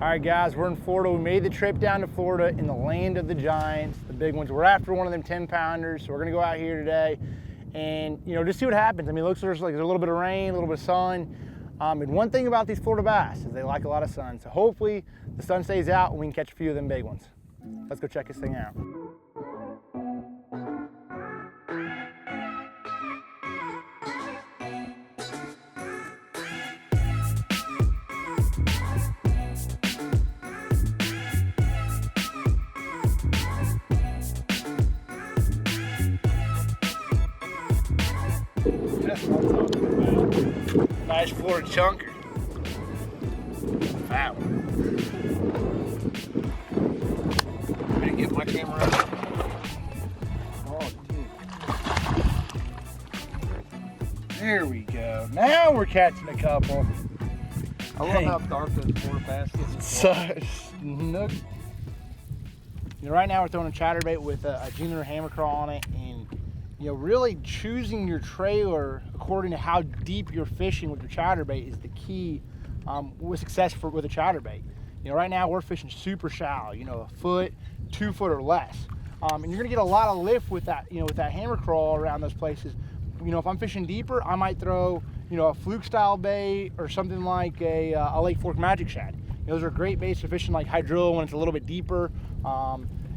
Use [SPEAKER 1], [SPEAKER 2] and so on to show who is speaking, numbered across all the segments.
[SPEAKER 1] All right, guys, we're in Florida. We made the trip down to Florida in the land of the giants, the big ones. We're after one of them 10-pounders, so we're gonna go out here today and, just see what happens. I mean, it looks like there's a little bit of rain, a little bit of sun. And one thing about these Florida bass is they like a lot of sun. So hopefully the sun stays out and we can catch a few of them big ones. Let's go check this thing out. That's what I'm talking about. Nice Florida chunker. Fat one. I'm gonna get my camera up. Oh, dude. There we go. Now we're catching a couple.
[SPEAKER 2] I love how dark those Florida bass get.
[SPEAKER 1] Nook. Right now we're throwing a chatterbait with a Gene Larew Hammer Craw on it, and really choosing your trailer according to how deep you're fishing with your chatterbait is the key with success with a chatterbait. Right now we're fishing super shallow, a foot, 2 foot or less, and you're gonna get a lot of lift with that, with that hammer crawl around those places. If I'm fishing deeper, I might throw, a fluke style bait or something like a Lake Fork Magic Shad. Those are great baits for fishing like hydrilla when it's a little bit deeper.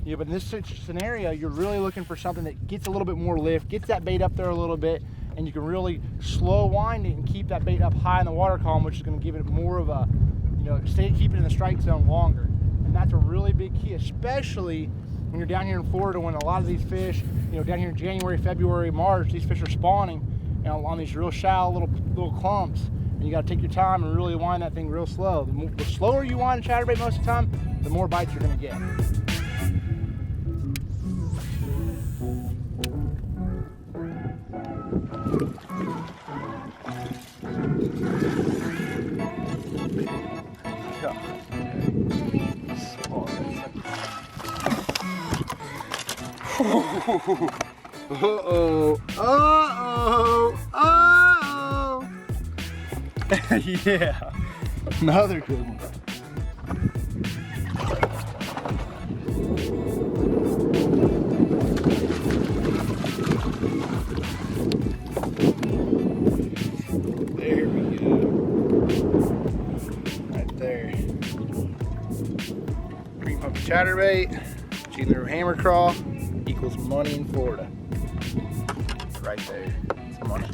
[SPEAKER 1] But in this scenario, you're really looking for something that gets a little bit more lift, gets that bait up there a little bit, and you can really slow wind it and keep that bait up high in the water column, which is going to give it more of a, keep it in the strike zone longer. And that's a really big key, especially when you're down here in Florida, when a lot of these fish, down here in January, February, March, these fish are spawning, on these real shallow little clumps. And you got to take your time and really wind that thing real slow. The slower you wind a chatterbait most of the time, the more bites you're going to get. Uh-oh, uh-oh, uh-oh. Yeah, another good one. There we go. Right there. Green pumpkin chatterbait, Gene Larew Hammer Craw equals money in Florida. Right there. It's money.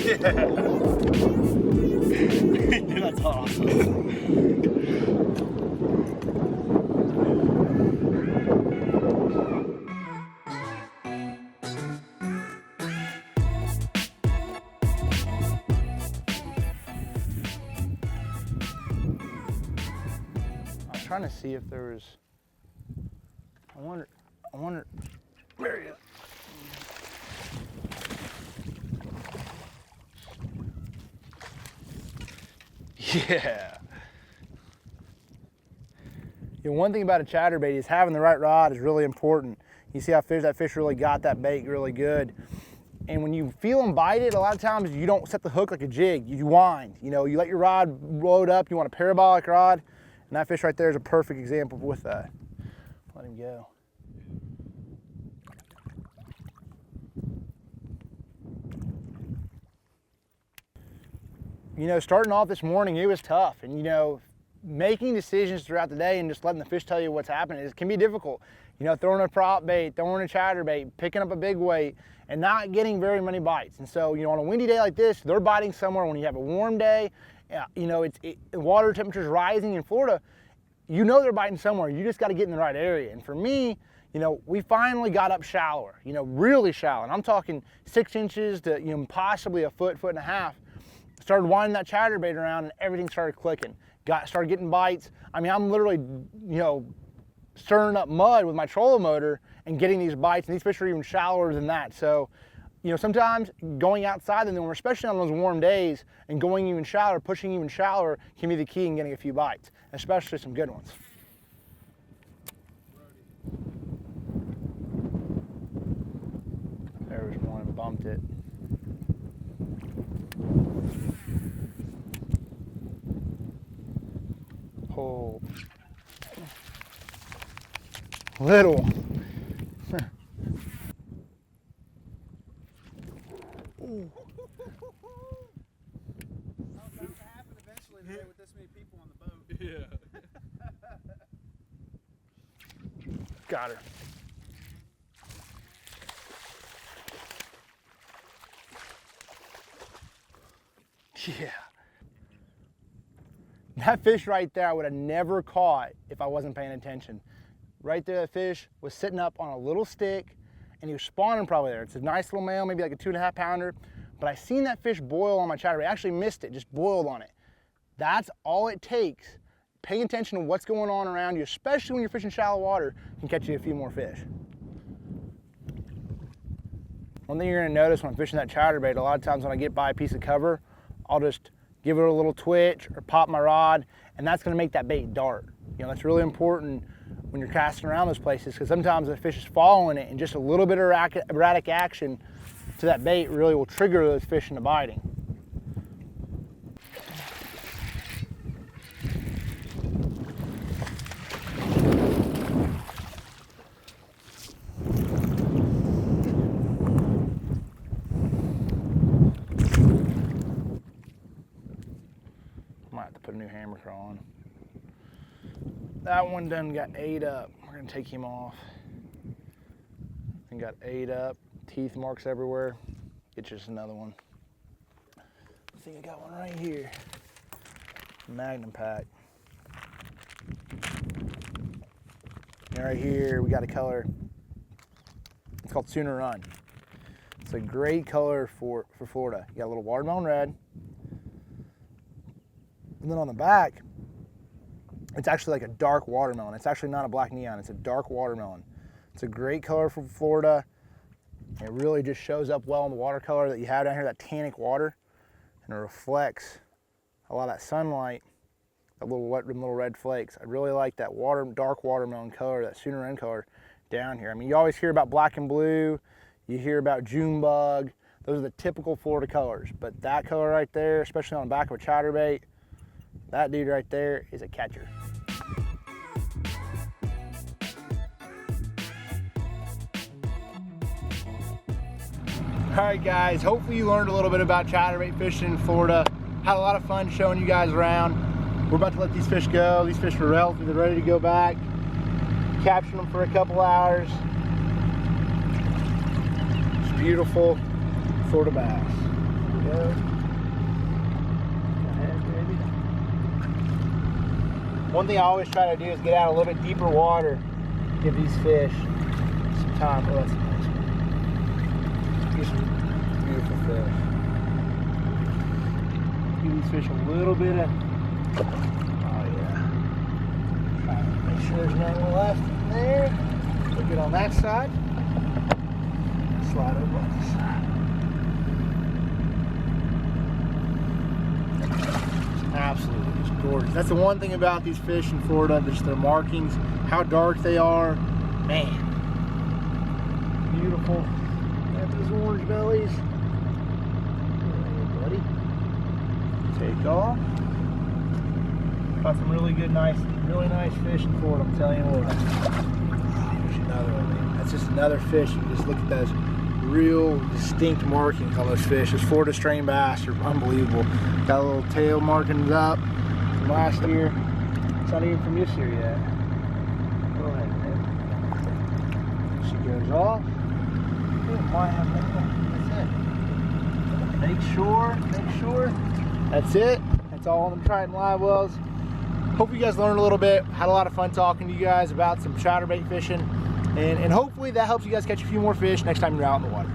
[SPEAKER 1] Yeah. That's awesome. Trying to see if there was, I wonder, there he is. Yeah. One thing about a chatterbait is having the right rod is really important. You see how that fish really got that bait really good. And when you feel them bite it, a lot of times you don't set the hook like a jig, you wind. You let your rod load up, you want a parabolic rod. And that fish right there is a perfect example with that. Let him go. Starting off this morning, it was tough. And, making decisions throughout the day and just letting the fish tell you what's happening, it can be difficult. Throwing a prop bait, throwing a chatterbait, picking up a big weight, and not getting very many bites. And so, on a windy day like this, they're biting somewhere. When you have a warm day, water temperature's rising in Florida, they're biting somewhere. You just got to get in the right area. And for me, we finally got up shallower, really shallow. And I'm talking 6 inches to possibly a foot, foot and a half. Started winding that chatterbait around and everything started clicking. Started getting bites. I mean, I'm literally, stirring up mud with my trolling motor and getting these bites. And these fish are even shallower than that. So you know, sometimes going outside in the warm, especially on those warm days, and going even shallower, pushing even shallower can be the key in getting a few bites, especially some good ones. There was one, bumped it. Oh, little. Ooh.
[SPEAKER 2] That's bound to happen eventually today with this many people on the boat. Yeah.
[SPEAKER 1] Got her. Yeah. That fish right there I would have never caught if I wasn't paying attention. Right there, that fish was sitting up on a little stick and he was spawning probably there. It's a nice little male, maybe like a 2.5 pounder, but I seen that fish boil on my chatterbait. I actually missed it, just boiled on it. That's all it takes. Paying attention to what's going on around you, especially when you're fishing shallow water, can catch you a few more fish. One thing you're gonna notice when I'm fishing that chatterbait, a lot of times when I get by a piece of cover, I'll just give it a little twitch or pop my rod, and that's gonna make that bait dart. You know, that's really important when you're casting around those places, because sometimes the fish is following it and just a little bit of erratic action to that bait really will trigger those fish into biting. Might have to put a new hammer craw on. That one done got ate up. We're gonna take him off. And got ate up, teeth marks everywhere. Get just another one. I think I got one right here. Magnum pack. And right here we got a color. It's called Sooner Run. It's a great color for Florida. You got a little watermelon red. And then on the back, it's actually like a dark watermelon. It's actually not a black neon, it's a dark watermelon. It's a great color for Florida. It really just shows up well in the watercolor that you have down here, that tannic water, and it reflects a lot of that sunlight, that little red flakes. I really like that dark watermelon color, that Sooner Run color down here. I mean, you always hear about black and blue, you hear about June bug. Those are the typical Florida colors, but that color right there, especially on the back of a chatterbait, that dude right there is a catcher. All right, guys, hopefully you learned a little bit about chatterbait fishing in Florida. Had a lot of fun showing you guys around. We're about to let these fish go. These fish are relatively ready to go back. Capture them for a couple hours. It's beautiful Florida bass. There we go. One thing I always try to do is get out a little bit deeper water, give these fish some time. Oh, that's a nice one. These are beautiful fish. Give these fish a little bit of, oh yeah. Try to make sure there's nothing left in there. Look good on that side. Slide over on this side. Absolutely. Gorgeous. That's the one thing about these fish in Florida, just their markings, how dark they are. Man, beautiful. Got those orange bellies. Hey, buddy. Take off. Got some really nice fish in Florida, I'm telling you what. There's another one, man. That's just another fish. You just look at those real distinct markings on those fish. Those Florida strain bass are unbelievable. Got a little tail markings up from last year. It's not even from this year yet. Go ahead, man. She goes off. It might have that's it. Make sure. That's it. That's all on the Triton live wells. Hope you guys learned a little bit. Had a lot of fun talking to you guys about some chatterbait fishing. And hopefully that helps you guys catch a few more fish next time you're out in the water.